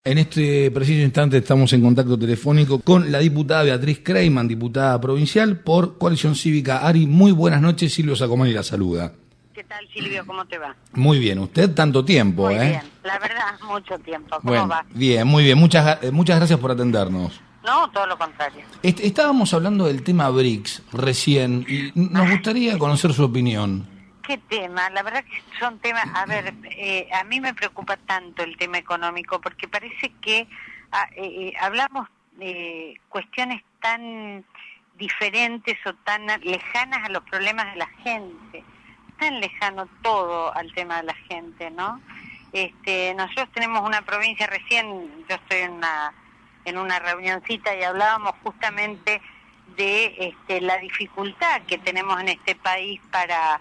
En este preciso instante estamos en contacto telefónico con la diputada Beatriz Kreiman, diputada provincial por Coalición Cívica ARI. Muy buenas noches, Silvio Sacomani la saluda. ¿Qué tal, Silvio? ¿Cómo te va? Muy bien, usted tanto tiempo, Muy bien, la verdad, mucho tiempo. ¿Cómo va? Bien, muy bien, muchas gracias por atendernos. No, todo lo contrario. Estábamos hablando del tema BRICS recién y nos gustaría conocer su opinión. ¿Qué tema? La verdad que son temas... A ver, a mí me preocupa tanto el tema económico porque parece que hablamos de cuestiones tan diferentes o tan lejanas a los problemas de la gente. Tan lejano todo al tema de la gente, ¿no? Nosotros tenemos una provincia recién, yo estoy en una reunioncita y hablábamos justamente de la dificultad que tenemos en este país para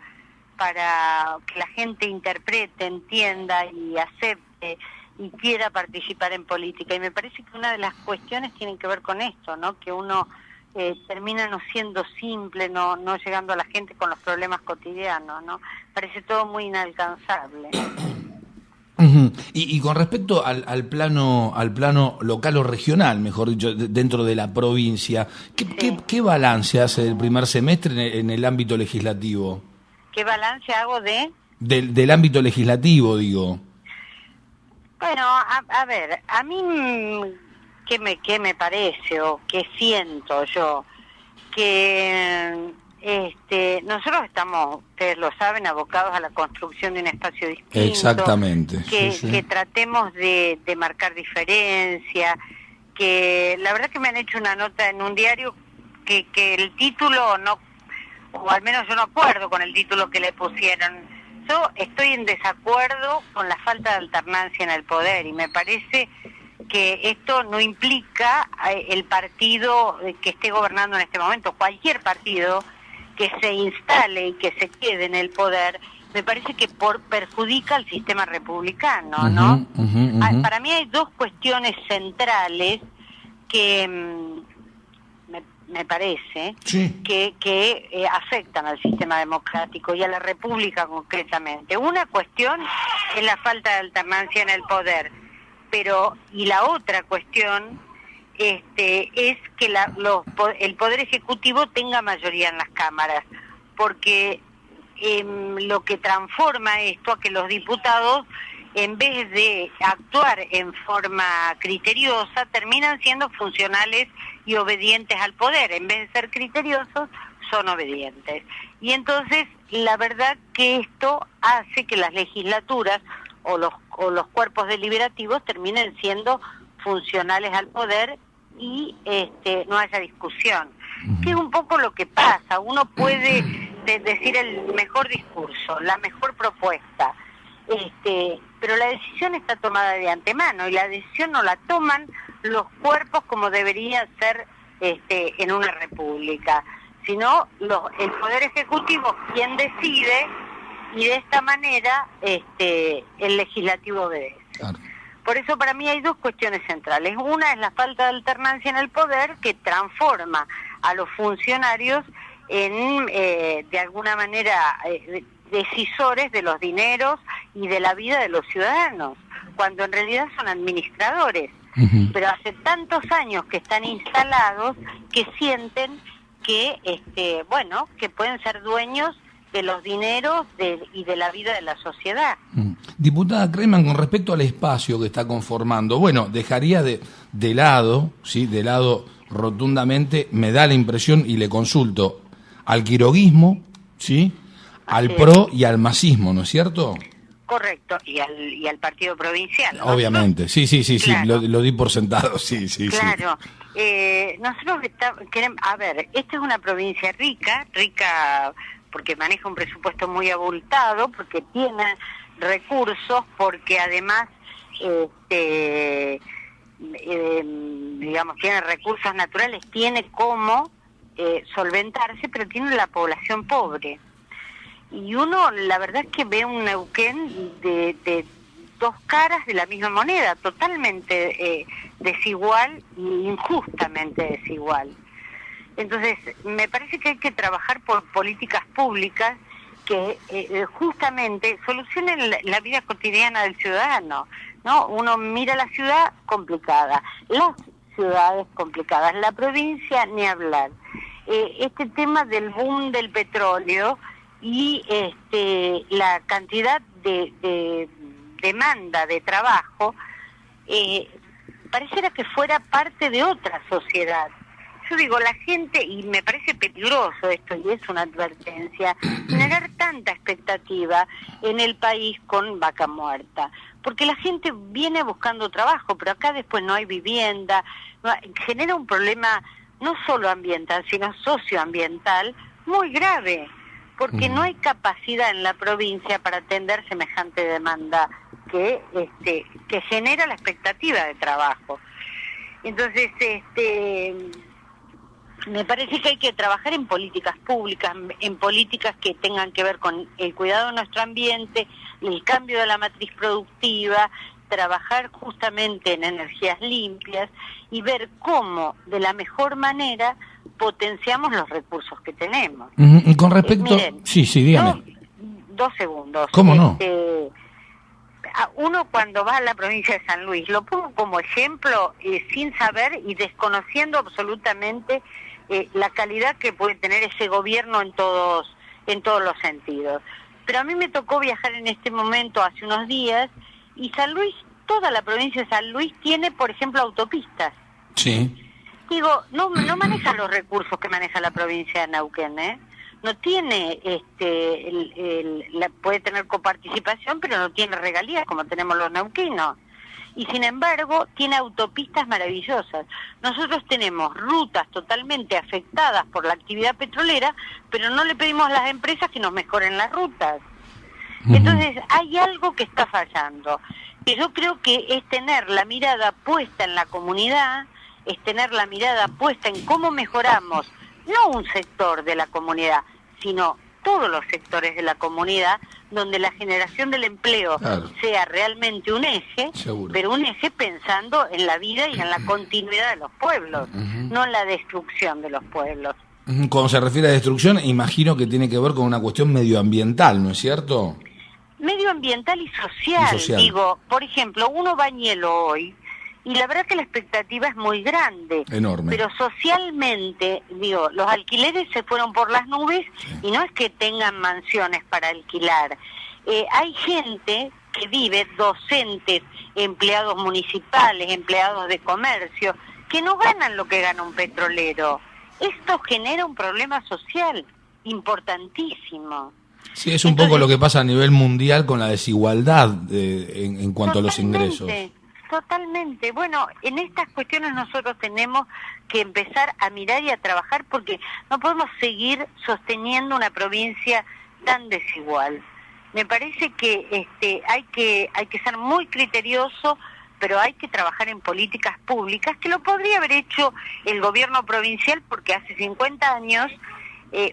que la gente interprete, entienda y acepte y quiera participar en política. Y me parece que una de las cuestiones tiene que ver con esto, ¿no? Que uno termina no siendo simple, no llegando a la gente con los problemas cotidianos, ¿no? Parece todo muy inalcanzable. Y con respecto al plano local o regional, mejor dicho, dentro de la provincia, ¿qué balance hace el primer semestre en el ámbito legislativo? ¿Qué balance hago del ámbito legislativo, digo? Bueno, a ver, a mí, ¿qué me parece o qué siento yo? Que nosotros estamos, ustedes lo saben, abocados a la construcción de un espacio distinto. Exactamente. Que tratemos de marcar diferencia, que la verdad que me han hecho una nota en un diario que el título no, o al menos yo no acuerdo con el título que le pusieron. Yo estoy en desacuerdo con la falta de alternancia en el poder y me parece que esto no implica el partido que esté gobernando en este momento, cualquier partido que se instale y que se quede en el poder, me parece que perjudica al sistema republicano, ¿no? Para mí hay dos cuestiones centrales que me parece que afectan al sistema democrático y a la república concretamente. Una cuestión es la falta de alternancia en el poder, y la otra cuestión es que el poder ejecutivo tenga mayoría en las cámaras, porque lo que transforma esto a que los diputados, en vez de actuar en forma criteriosa, terminan siendo funcionales y obedientes al poder. En vez de ser criteriosos, son obedientes. Y entonces, la verdad que esto hace que las legislaturas o los cuerpos deliberativos terminen siendo funcionales al poder y no haya discusión. Que es un poco lo que pasa. Uno puede decir el mejor discurso, la mejor propuesta, pero la decisión está tomada de antemano y la decisión no la toman los cuerpos como debería ser en una república, sino el poder ejecutivo quien decide, y de esta manera el legislativo obedece. Claro. Por eso para mí hay dos cuestiones centrales. Una es la falta de alternancia en el poder, que transforma a los funcionarios en de alguna manera decisores de los dineros y de la vida de los ciudadanos, cuando en realidad son administradores. Pero hace tantos años que están instalados que sienten que que pueden ser dueños de los dineros y de la vida de la sociedad. Diputada Kreiman, con respecto al espacio que está conformando, dejaría de lado, ¿sí? De lado rotundamente, me da la impresión, y le consulto, al quiroguismo, ¿sí? Al PRO y al masismo, ¿no es cierto? Correcto, y al partido provincial, ¿no? Obviamente, sí, claro. Lo di por sentado, sí. Claro, nosotros queremos, a ver, esta es una provincia rica porque maneja un presupuesto muy abultado, porque tiene recursos, porque además, tiene recursos naturales, tiene cómo solventarse, pero tiene la población pobre. Y uno, la verdad es que ve un Neuquén de dos caras de la misma moneda, totalmente desigual e injustamente desigual. Entonces, me parece que hay que trabajar por políticas públicas que justamente solucionen la vida cotidiana del ciudadano. ¿no? Uno mira la ciudad complicada, las ciudades complicadas, la provincia ni hablar. Este tema del boom del petróleo y la cantidad de demanda de trabajo, pareciera que fuera parte de otra sociedad. Yo digo, la gente, y me parece peligroso esto, y es una advertencia, generar tanta expectativa en el país con vaca muerta, porque la gente viene buscando trabajo, pero acá después no hay vivienda, genera un problema no solo ambiental, sino socioambiental muy grave, porque no hay capacidad en la provincia para atender semejante demanda que genera la expectativa de trabajo. Entonces, me parece que hay que trabajar en políticas públicas, en políticas que tengan que ver con el cuidado de nuestro ambiente, el cambio de la matriz productiva, trabajar justamente en energías limpias y ver cómo, de la mejor manera, potenciamos los recursos que tenemos. Y con respecto... Miren, sí, dígame. Dos segundos. ¿Cómo no? Uno cuando va a la provincia de San Luis, lo pongo como ejemplo, sin saber y desconociendo absolutamente la calidad que puede tener ese gobierno en todos los sentidos. Pero a mí me tocó viajar en este momento hace unos días, y San Luis, toda la provincia de San Luis tiene, por ejemplo, autopistas. Sí. Digo, no maneja los recursos que maneja la provincia de Neuquén, No tiene, puede tener coparticipación, pero no tiene regalías como tenemos los neuquinos. Y sin embargo, tiene autopistas maravillosas. Nosotros tenemos rutas totalmente afectadas por la actividad petrolera, pero no le pedimos a las empresas que nos mejoren las rutas. Entonces, hay algo que está fallando, que yo creo que es tener la mirada puesta en la comunidad, es tener la mirada puesta en cómo mejoramos, no un sector de la comunidad, sino todos los sectores de la comunidad, donde la generación del empleo sea realmente un eje, pero un eje pensando en la vida y en la continuidad de los pueblos, no en la destrucción de los pueblos. Cuando se refiere a destrucción, imagino que tiene que ver con una cuestión medioambiental, ¿no es cierto? Medioambiental y social. Digo, por ejemplo, uno va a Ñelo hoy, y la verdad que la expectativa es muy grande. Enorme. Pero socialmente, digo, los alquileres se fueron por las nubes, y no es que tengan mansiones para alquilar. Hay gente que vive, docentes, empleados municipales, empleados de comercio, que no ganan lo que gana un petrolero. Esto genera un problema social importantísimo. Sí, es un poco lo que pasa a nivel mundial con la desigualdad en cuanto a los ingresos. Totalmente. Bueno, en estas cuestiones nosotros tenemos que empezar a mirar y a trabajar, porque no podemos seguir sosteniendo una provincia tan desigual. Me parece que hay que ser muy criterioso, pero hay que trabajar en políticas públicas, que lo podría haber hecho el gobierno provincial, porque hace 50 años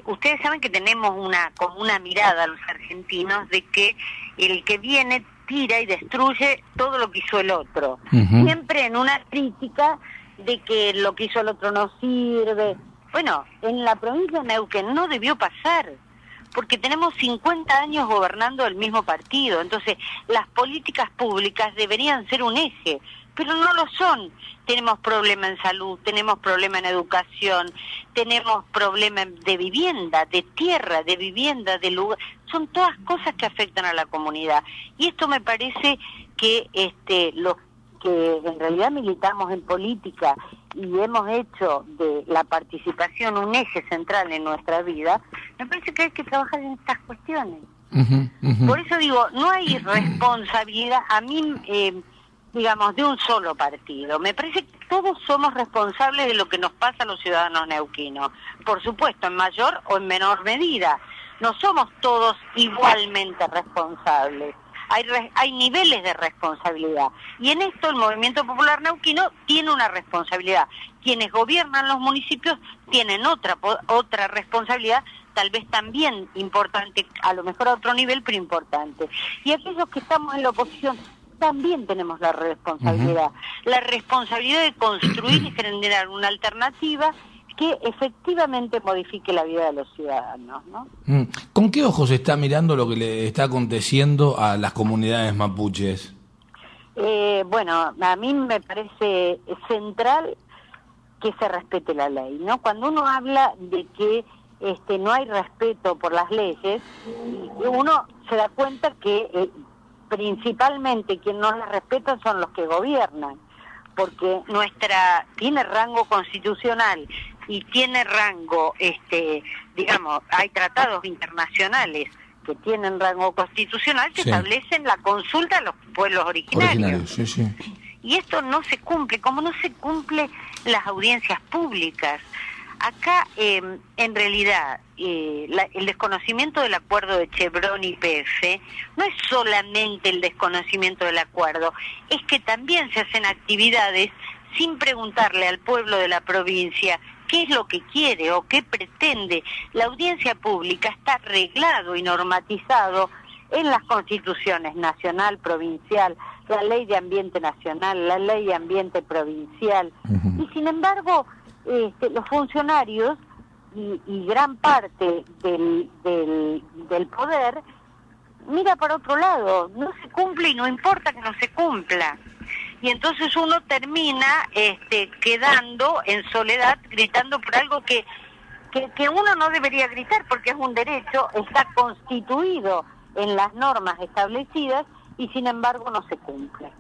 ustedes saben que tenemos como una mirada a los argentinos de que el que viene tira y destruye todo lo que hizo el otro. Siempre en una crítica de que lo que hizo el otro no sirve. Bueno, en la provincia de Neuquén no debió pasar, porque tenemos 50 años gobernando el mismo partido. Entonces, las políticas públicas deberían ser un eje, pero no lo son. Tenemos problemas en salud, tenemos problemas en educación, tenemos problemas de vivienda, de tierra, de vivienda, de lugar. Son todas cosas que afectan a la comunidad. Y esto me parece que los que en realidad militamos en política y hemos hecho de la participación un eje central en nuestra vida, me parece que hay que trabajar en estas cuestiones. Por eso digo, no hay responsabilidad, a mí, digamos, de un solo partido. Me parece que todos somos responsables de lo que nos pasa a los ciudadanos neuquinos. Por supuesto, en mayor o en menor medida. No somos todos igualmente responsables. Hay niveles de responsabilidad. Y en esto el Movimiento Popular Neuquino tiene una responsabilidad. Quienes gobiernan los municipios tienen otra responsabilidad, tal vez también importante, a lo mejor a otro nivel, pero importante. Y aquellos que estamos en la oposición también tenemos la responsabilidad. La responsabilidad de construir y generar una alternativa que efectivamente modifique la vida de los ciudadanos, ¿no? ¿Con qué ojos está mirando lo que le está aconteciendo a las comunidades mapuches? Bueno, a mí me parece central que se respete la ley, ¿no? Cuando uno habla de que no hay respeto por las leyes, uno se da cuenta que principalmente quien no las respeta son los que gobiernan, porque tiene rango constitucional y tiene rango, digamos, hay tratados internacionales que tienen rango constitucional que establecen la consulta a los pueblos originarios. Sí. Y esto no se cumple, como no se cumple las audiencias públicas. Acá, en realidad, el desconocimiento del acuerdo de Chevron y YPF no es solamente el desconocimiento del acuerdo, es que también se hacen actividades sin preguntarle al pueblo de la provincia qué es lo que quiere o qué pretende. La audiencia pública está reglado y normatizado en las constituciones nacional, provincial, la ley de ambiente nacional, la ley de ambiente provincial, y sin embargo los funcionarios y gran parte del poder mira para otro lado, no se cumple y no importa que no se cumpla. Y entonces uno termina quedando en soledad gritando por algo que uno no debería gritar porque es un derecho, está constituido en las normas establecidas y sin embargo no se cumple.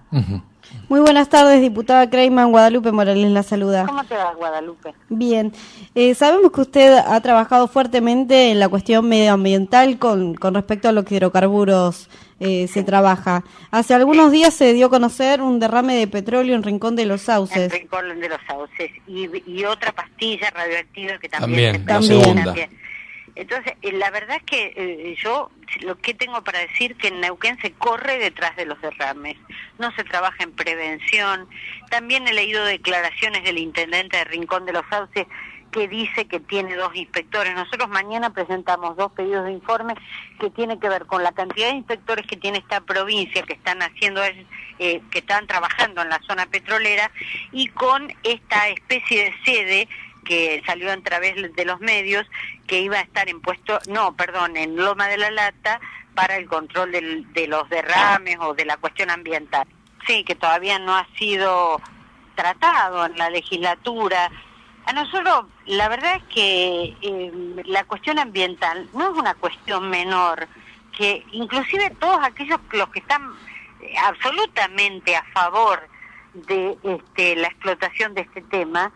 Muy buenas tardes, diputada Kreiman. Guadalupe Morales la saluda. ¿Cómo te va, Guadalupe? Bien. Sabemos que usted ha trabajado fuertemente en la cuestión medioambiental con respecto a los hidrocarburos se trabaja. Hace algunos días se dio a conocer un derrame de petróleo en Rincón de los Sauces. En Rincón de los Sauces. Y otra pastilla radioactiva que También. la segunda. También. Entonces, la verdad es que yo lo que tengo para decir que en Neuquén se corre detrás de los derrames, no se trabaja en prevención. También he leído declaraciones del intendente de Rincón de los Sauces que dice que tiene 2 inspectores. Nosotros mañana presentamos 2 pedidos de informe que tiene que ver con la cantidad de inspectores que tiene esta provincia que están que están trabajando en la zona petrolera y con esta especie de sede que salió a través de los medios, que iba a estar en Loma de la Lata para el control de los derrames o de la cuestión ambiental. Sí, que todavía no ha sido tratado en la legislatura. A nosotros, la verdad es que la cuestión ambiental no es una cuestión menor, que inclusive todos los que están absolutamente a favor de la explotación de este tema,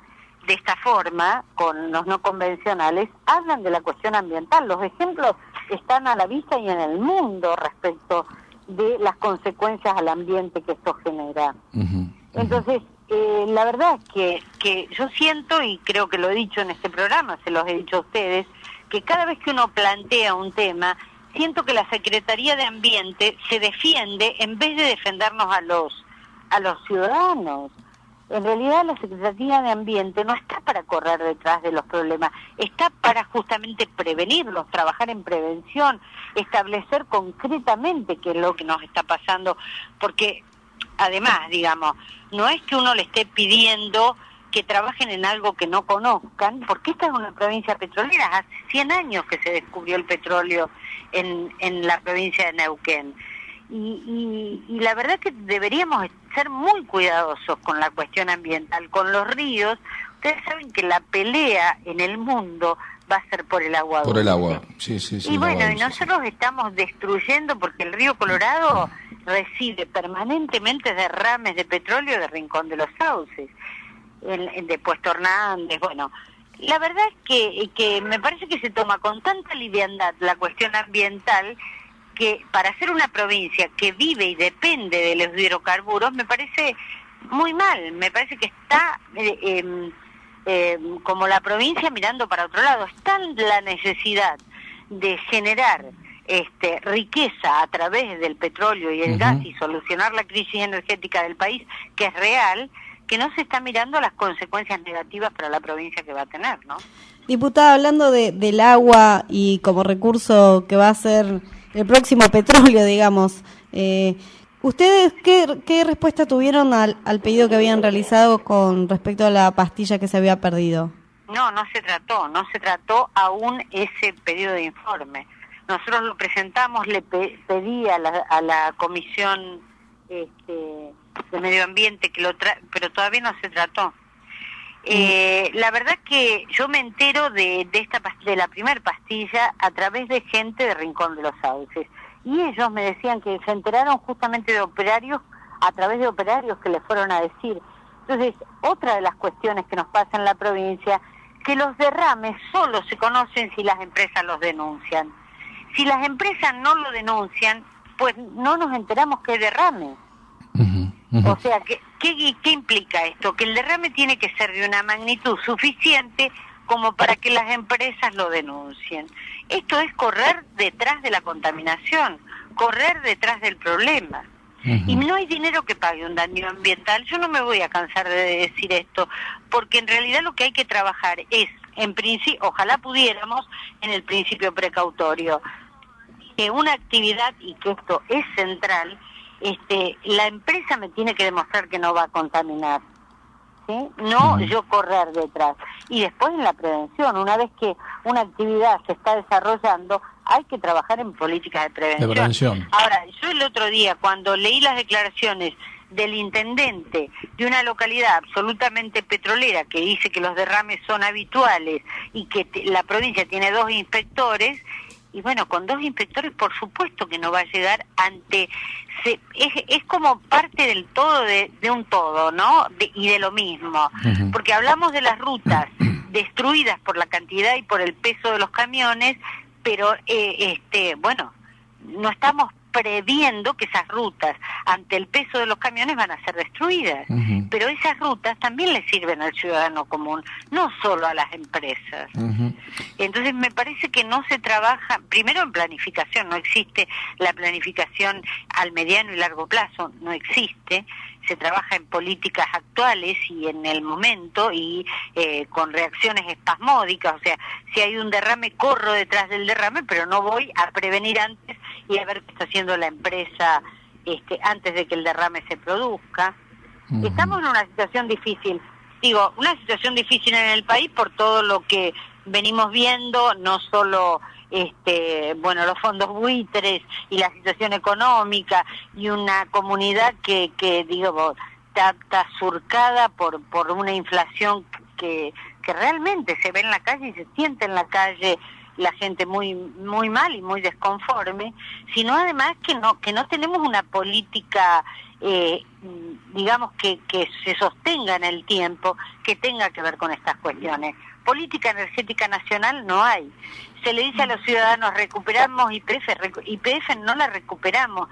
de esta forma, con los no convencionales, hablan de la cuestión ambiental. Los ejemplos están a la vista y en el mundo respecto de las consecuencias al ambiente que esto genera. Entonces, la verdad es que yo siento, y creo que lo he dicho en este programa, se los he dicho a ustedes, que cada vez que uno plantea un tema, siento que la Secretaría de Ambiente se defiende en vez de defendernos a los ciudadanos. En realidad la Secretaría de Ambiente no está para correr detrás de los problemas, está para justamente prevenirlos, trabajar en prevención, establecer concretamente qué es lo que nos está pasando, porque además, digamos, no es que uno le esté pidiendo que trabajen en algo que no conozcan, porque esta es una provincia petrolera, hace 100 años que se descubrió el petróleo en la provincia de Neuquén. Y la verdad que deberíamos ser muy cuidadosos con la cuestión ambiental, con los ríos. Ustedes saben que la pelea en el mundo va a ser por el agua dulce. Por el agua, sí. Y bueno, y nosotros estamos destruyendo, porque el río Colorado recibe permanentemente derrames de petróleo de Rincón de los Sauces, de Puesto Hernández, bueno. La verdad es que me parece que se toma con tanta liviandad la cuestión ambiental, que para ser una provincia que vive y depende de los hidrocarburos, me parece muy mal, me parece que está como la provincia mirando para otro lado. Está la necesidad de generar riqueza a través del petróleo y el gas y solucionar la crisis energética del país, que es real, que no se está mirando las consecuencias negativas para la provincia que va a tener, ¿no? Diputada, hablando del agua y como recurso que va a ser el próximo petróleo, digamos, ¿ustedes qué respuesta tuvieron al pedido que habían realizado con respecto a la pastilla que se había perdido? No se trató aún ese pedido de informe. Nosotros lo presentamos, le pedí a la comisión de Medio Ambiente, pero todavía no se trató. La verdad que yo me entero de la primer pastilla a través de gente de Rincón de los Sauces, y ellos me decían que se enteraron justamente de operarios, a través de operarios que les fueron a decir. Entonces, otra de las cuestiones que nos pasa en la provincia, que los derrames solo se conocen si las empresas los denuncian. Si las empresas no lo denuncian, pues no nos enteramos que hay derrame. O sea, ¿qué implica esto? Que el derrame tiene que ser de una magnitud suficiente como para que las empresas lo denuncien. Esto es correr detrás de la contaminación, correr detrás del problema. Y no hay dinero que pague un daño ambiental. Yo no me voy a cansar de decir esto, porque en realidad lo que hay que trabajar es, en principio, ojalá pudiéramos, en el principio precautorio, que una actividad, y que esto es central, la empresa me tiene que demostrar que no va a contaminar, ¿sí? No yo correr detrás. Y después en la prevención, una vez que una actividad se está desarrollando, hay que trabajar en políticas de prevención. Ahora, yo el otro día, cuando leí las declaraciones del intendente de una localidad absolutamente petrolera que dice que los derrames son habituales y que la provincia tiene 2 inspectores, y bueno, con 2 inspectores por supuesto que no va a llegar es como parte del todo de un todo, ¿no? Y de lo mismo, porque hablamos de las rutas destruidas por la cantidad y por el peso de los camiones, pero bueno, no estamos previendo que esas rutas, ante el peso de los camiones, van a ser destruidas. Pero esas rutas también le sirven al ciudadano común, no solo a las empresas. Entonces me parece que no se trabaja, primero en planificación, no existe la planificación al mediano y largo plazo, no existe. Se trabaja en políticas actuales y en el momento y con reacciones espasmódicas, o sea, si hay un derrame corro detrás del derrame, pero no voy a prevenir antes y a ver qué está haciendo la empresa antes de que el derrame se produzca. Estamos en una situación difícil, una situación difícil en el país por todo lo que venimos viendo, no solo los fondos buitres y la situación económica, y una comunidad que está surcada por una inflación que realmente se ve en la calle y se siente en la calle la gente muy muy mal y muy desconforme, sino además que no tenemos una política que se sostenga en el tiempo, que tenga que ver con estas cuestiones. Política energética nacional no hay. Se le dice a los ciudadanos, recuperamos YPF no la recuperamos,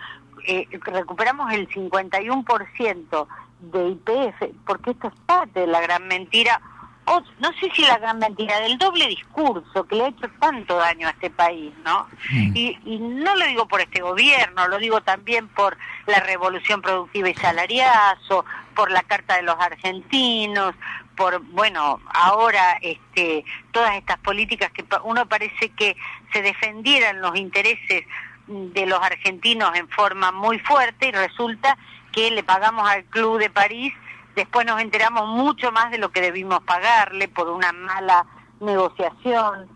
recuperamos el 51% de YPF, porque esto es parte de la gran mentira, o no sé si la gran mentira, del doble discurso que le ha hecho tanto daño a este país, ¿no? Y no lo digo por este gobierno, lo digo también por la revolución productiva y salariazo, por la Carta de los Argentinos, por, ahora todas estas políticas que uno parece que se defendieran los intereses de los argentinos en forma muy fuerte, y resulta que le pagamos al Club de París, después nos enteramos mucho más de lo que debimos pagarle por una mala negociación.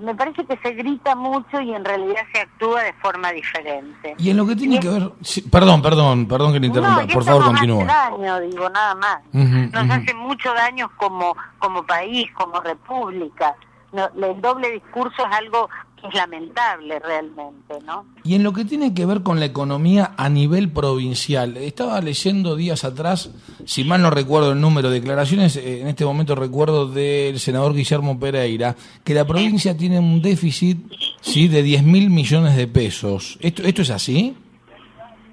Me parece que se grita mucho y en realidad se actúa de forma diferente. Y en lo que tiene que ver... Sí, perdón que le interrumpa, por favor continúe. Nos hace daño, nada más. Nos hace mucho daño como país, como república. El doble discurso es algo que es lamentable realmente, ¿no? Y en lo que tiene que ver con la economía a nivel provincial, estaba leyendo días atrás, si mal no recuerdo el número de declaraciones, en este momento recuerdo del senador Guillermo Pereira, que la provincia tiene un déficit, sí, de 10.000 millones de pesos. ¿Esto es así?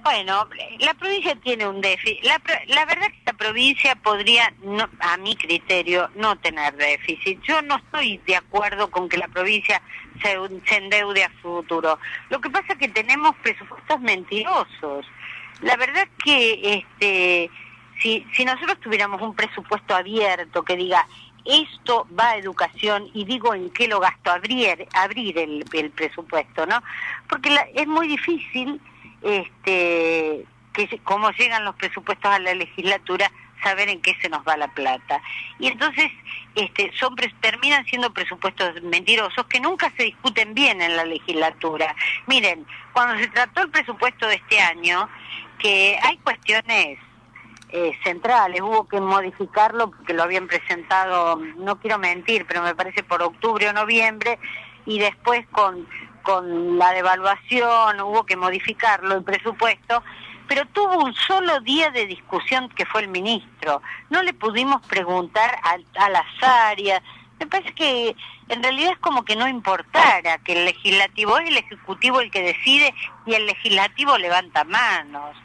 Bueno, la provincia tiene un déficit. La verdad que la provincia podría, a mi criterio, no tener déficit. Yo no estoy de acuerdo con que la provincia se endeude a futuro. Lo que pasa es que tenemos presupuestos mentirosos. La verdad que si nosotros tuviéramos un presupuesto abierto que diga esto va a educación y digo en qué lo gasto, abrir el presupuesto, ¿no? Porque es muy difícil cómo llegan los presupuestos a la legislatura, saber en qué se nos va la plata. Y entonces terminan siendo presupuestos mentirosos que nunca se discuten bien en la legislatura. Miren, cuando se trató el presupuesto de este año, que hay cuestiones centrales. Hubo que modificarlo porque lo habían presentado, no quiero mentir, pero me parece por octubre o noviembre, y después con la devaluación hubo que modificarlo, el presupuesto, pero tuvo un solo día de discusión que fue el ministro. No le pudimos preguntar a las áreas. Me parece que en realidad es como que no importara, que el legislativo es el ejecutivo el que decide y el legislativo levanta manos.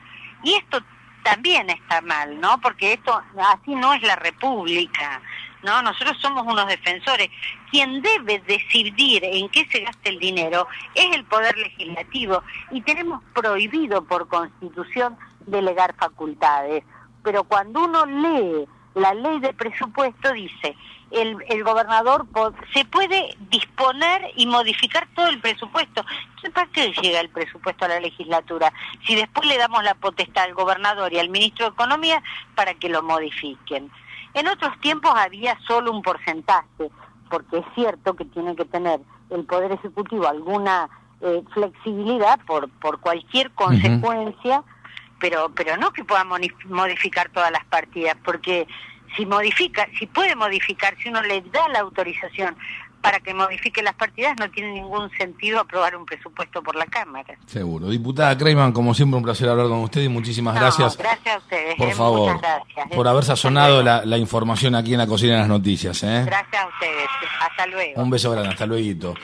Y esto también está mal, ¿no? Porque esto así no es la República, ¿no? Nosotros somos unos defensores. Quien debe decidir en qué se gasta el dinero es el Poder Legislativo, y tenemos prohibido por Constitución delegar facultades. Pero cuando uno lee la ley de presupuesto, dice, el gobernador se puede disponer y modificar todo el presupuesto. Entonces, ¿para qué llega el presupuesto a la legislatura? Si después le damos la potestad al gobernador y al ministro de Economía para que lo modifiquen. En otros tiempos había solo un porcentaje, porque es cierto que tiene que tener el Poder Ejecutivo alguna flexibilidad por cualquier consecuencia, pero no que pueda modificar todas las partidas, porque si puede modificar, si uno le da la autorización para que modifique las partidas, no tiene ningún sentido aprobar un presupuesto por la Cámara. Seguro. Diputada Kreiman, como siempre, un placer hablar con usted y muchísimas gracias. Gracias a ustedes. Por favor, muchas gracias. por haber sazonado la información aquí en la Cocina de las Noticias. Gracias a ustedes. Hasta luego. Un beso grande, hasta luego.